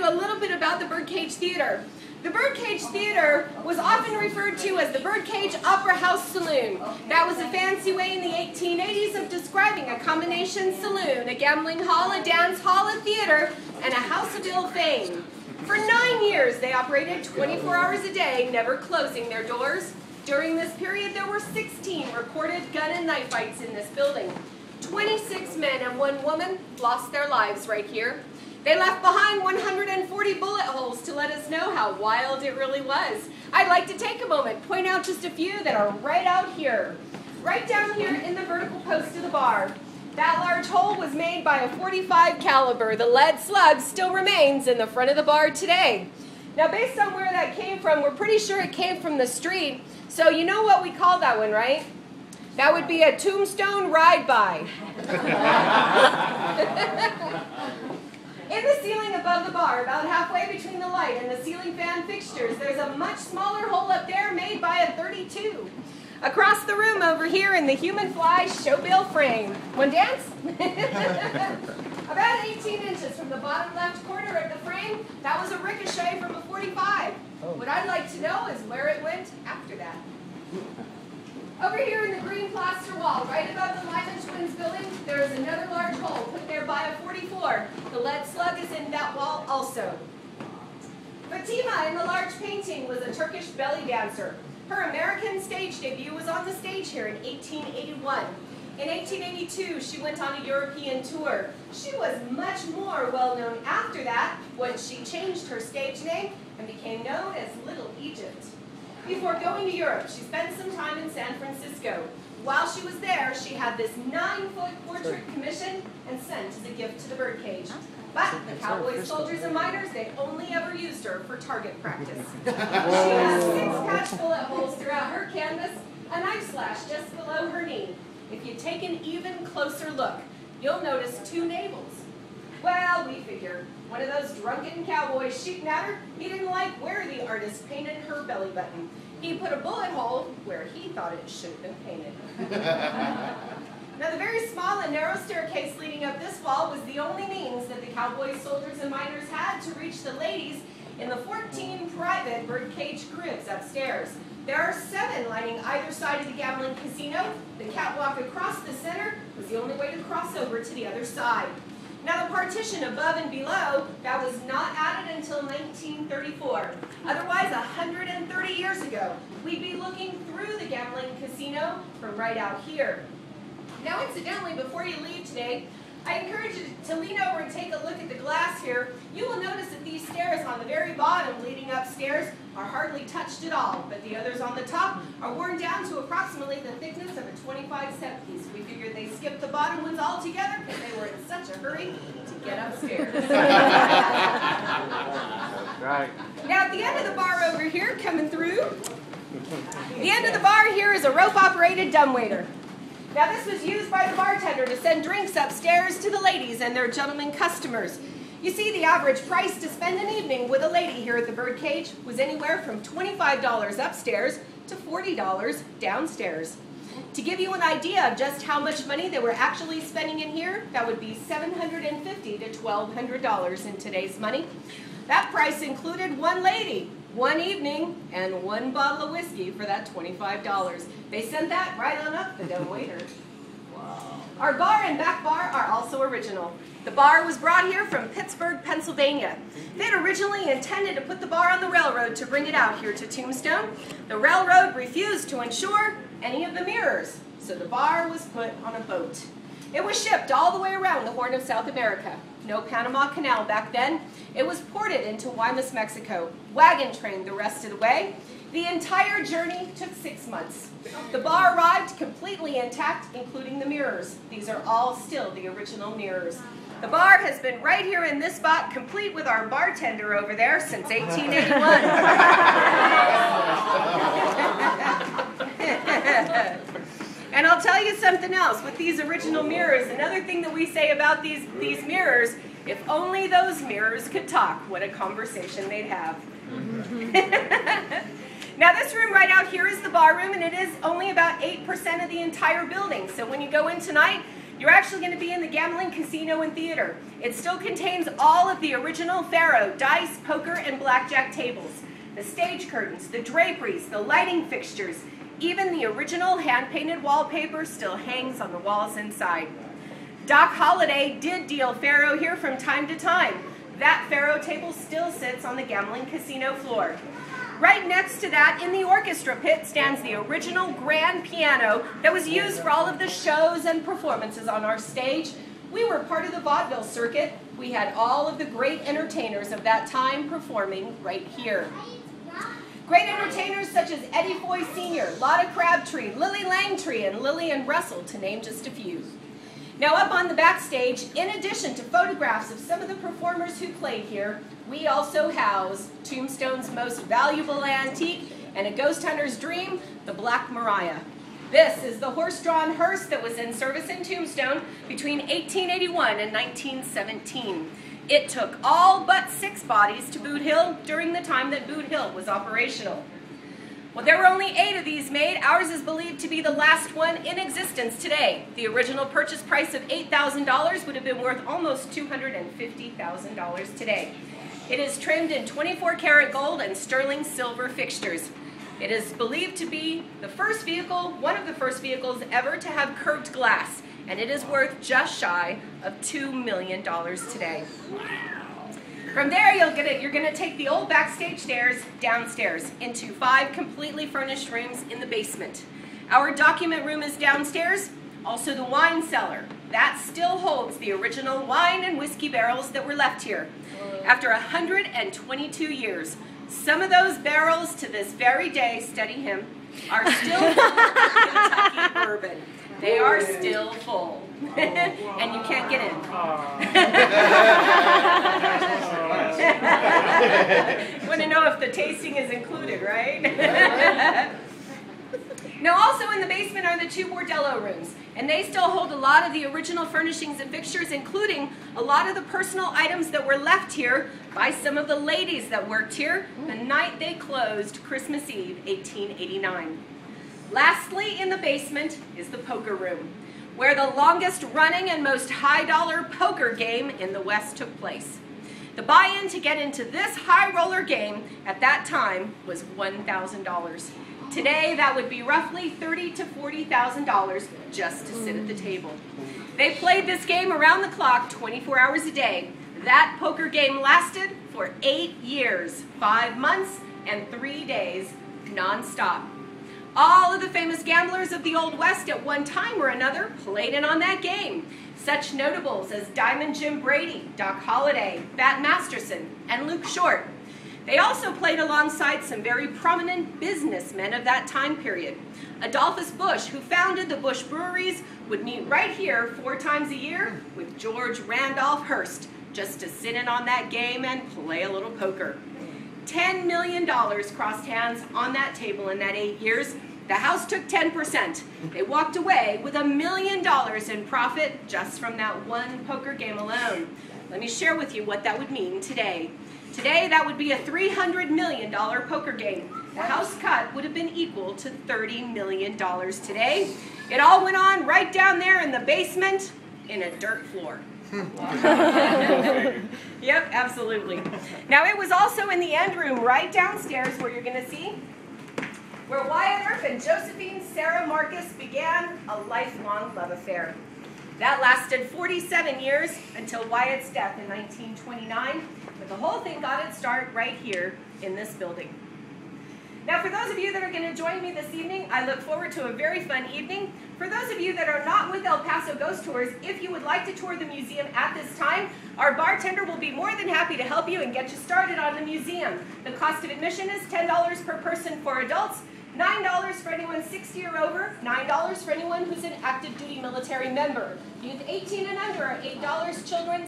you a little bit about the Birdcage Theatre. The Birdcage Theatre was often referred to as the Birdcage Opera House Saloon. That was a fancy way in the 1880s of describing a combination saloon, a gambling hall, a dance hall, a theater, and a house of ill fame. For 9 years, they operated 24 hours a day, never closing their doors. During this period, there were 16 recorded gun and knife fights in this building. 26 men and 1 woman lost their lives right here. They left behind 140 bullet holes to let us know how wild it really was. I'd like to take a moment, point out just a few that are right out here. Right down here in the vertical post of the bar. That large hole was made by a .45 caliber. The lead slug still remains in the front of the bar today. Now, based on where that came from, we're pretty sure it came from the street. So you know what we call that one, right? That would be a tombstone ride-by. In the ceiling above the bar, about halfway between the light and the ceiling fan fixtures, there's a much smaller hole up there made by a .32. Across the room over here in the human fly showbill frame. One dance? About 18 inches from the bottom left corner of the frame, that was a ricochet from a .45. What I'd like to know is where it went after that. Over here in the green plaster wall, right above the Lyman Twins building, there is another large hole put there by a .44. The lead slug is in that wall also. Fatima in the large painting was a Turkish belly dancer. Her American stage debut was on the stage here in 1881. In 1882, she went on a European tour. She was much more well-known after that when she changed her stage name and became known as Little Egypt. Before going to Europe, she spent some time in San Francisco. While she was there, she had this 9-foot portrait commissioned and sent as a gift to the Birdcage. But the Cowboys, Soldiers, and Miners, they only ever used her for target practice. She has 6 patch bullet holes throughout her canvas, a knife slash just below her knee. If you take an even closer look, you'll notice 2 navels. Well, we figured one of those drunken cowboys shooting at her, he didn't like where the artist painted her belly button. He put a bullet hole where he thought it should have been painted. Now, the very small and narrow staircase leading up this wall was the only means that the Cowboys, Soldiers, and Miners had to reach the ladies in the 14 private Birdcage cribs upstairs. There are 7 lining either side of the gambling casino. The catwalk across the center was the only way to cross over to the other side. Now, the partition above and below, that was not added until 1934. Otherwise, 130 years ago, we'd be looking through the gambling casino from right out here. Now, incidentally, before you leave today, I encourage you to lean over and take a look at the glass here. You will notice that these stairs on the very bottom leading upstairs are hardly touched at all, but the others on the top are worn down to approximately the thickness of a 25-cent piece. We figured they skipped the bottom ones altogether because they were in such a hurry to get upstairs. Right. Now, at the end of the bar over here, coming through, the end of the bar here is a rope-operated dumbwaiter. Now, this was used by the bartender to send drinks upstairs to the ladies and their gentlemen customers. You see, the average price to spend an evening with a lady here at the Birdcage was anywhere from $25 upstairs to $40 downstairs. To give you an idea of just how much money they were actually spending in here, that would be $750 to $1,200 in today's money. That price included 1 lady, 1 evening, and 1 bottle of whiskey for that $25. They sent that right on up the dumbwaiter. Wow. Our bar and back bar are also original. The bar was brought here from Pittsburgh, Pennsylvania. They'd originally intended to put the bar on the railroad to bring it out here to Tombstone. The railroad refused to insure any of the mirrors, so the bar was put on a boat. It was shipped all the way around the Horn of South America. No Panama Canal back then. It was ported into Guaymas, Mexico. Wagon trained the rest of the way. The entire journey took 6 months. The bar arrived completely intact, including the mirrors. These are all still the original mirrors. The bar has been right here in this spot, complete with our bartender over there, since 1881. And I'll tell you something else with these original mirrors. Another thing that we say about these mirrors, if only those mirrors could talk, what a conversation they'd have. Now, this room right out here is the bar room, and it is only about 8% of the entire building. So when you go in tonight, You're actually going to be in the gambling casino and theater. It still contains all of the original faro, dice, poker, and blackjack tables. The stage curtains, the draperies, the lighting fixtures, even the original hand-painted wallpaper still hangs on the walls inside. Doc Holliday did deal faro here from time to time. That faro table still sits on the gambling casino floor. Right next to that, in the orchestra pit, stands the original grand piano that was used for all of the shows and performances on our stage. We were part of the vaudeville circuit. We had all of the great entertainers of that time performing right here. Great entertainers such as Eddie Foy Sr., Lotta Crabtree, Lily Langtree, and Lillian Russell, to name just a few. Now up on the backstage, in addition to photographs of some of the performers who played here, we also house Tombstone's most valuable antique and a ghost hunter's dream, the Black Maria. This is the horse-drawn hearse that was in service in Tombstone between 1881 and 1917. It took all but 6 bodies to Boot Hill during the time that Boot Hill was operational. Well, there were only 8 of these made. Ours is believed to be the last one in existence today. The original purchase price of $8,000 would have been worth almost $250,000 today. It is trimmed in 24-karat gold and sterling silver fixtures. It is believed to be the first vehicle, one of the first vehicles ever to have curved glass, and it is worth just shy of $2 million today. From there, you're going to take the old backstage stairs downstairs into 5 completely furnished rooms in the basement. Our document room is downstairs, also the wine cellar. That still holds the original wine and whiskey barrels that were left here. After 122 years, some of those barrels to this very day, steady him, are still full of Kentucky bourbon. They are still full. And you can't get in. You want to know if the tasting is included, right? Now also in the basement are the 2 bordello rooms, and they still hold a lot of the original furnishings and fixtures, including a lot of the personal items that were left here by some of the ladies that worked here the night they closed Christmas Eve, 1889. Lastly, in the basement is the poker room, where the longest running and most high-dollar poker game in the West took place. The buy-in to get into this high-roller game at that time was $1,000. Today, that would be roughly $30,000 to $40,000 just to sit at the table. They played this game around the clock, 24 hours a day. That poker game lasted for 8 years, 5 months, and 3 days, non-stop. All of the famous gamblers of the Old West at one time or another played in on that game. Such notables as Diamond Jim Brady, Doc Holliday, Bat Masterson, and Luke Short. They also played alongside some very prominent businessmen of that time period. Adolphus Busch, who founded the Busch breweries, would meet right here 4 times a year with George Randolph Hearst just to sit in on that game and play a little poker. $10 million crossed hands on that table in that 8 years. The house took 10%. They walked away with $1 million in profit just from that one poker game alone. Let me share with you what that would mean today. Today, that would be a $300 million poker game. The house cut would have been equal to $30 million today. It all went on right down there in the basement in a dirt floor. Yep, absolutely. Now, it was also in the end room right downstairs where you're going to see where Wyatt Earp and Josephine Sarah Marcus began a lifelong love affair. That lasted 47 years until Wyatt's death in 1929, but the whole thing got its start right here in this building. Now, for those of you that are going to join me this evening, I look forward to a very fun evening. For those of you that are not with El Paso Ghost Tours, if you would like to tour the museum at this time, our bartender will be more than happy to help you and get you started on the museum. The cost of admission is $10 per person for adults, $9 for anyone 60 or over, $9 for anyone who's an active duty military member. Youth 18 and under are $8, children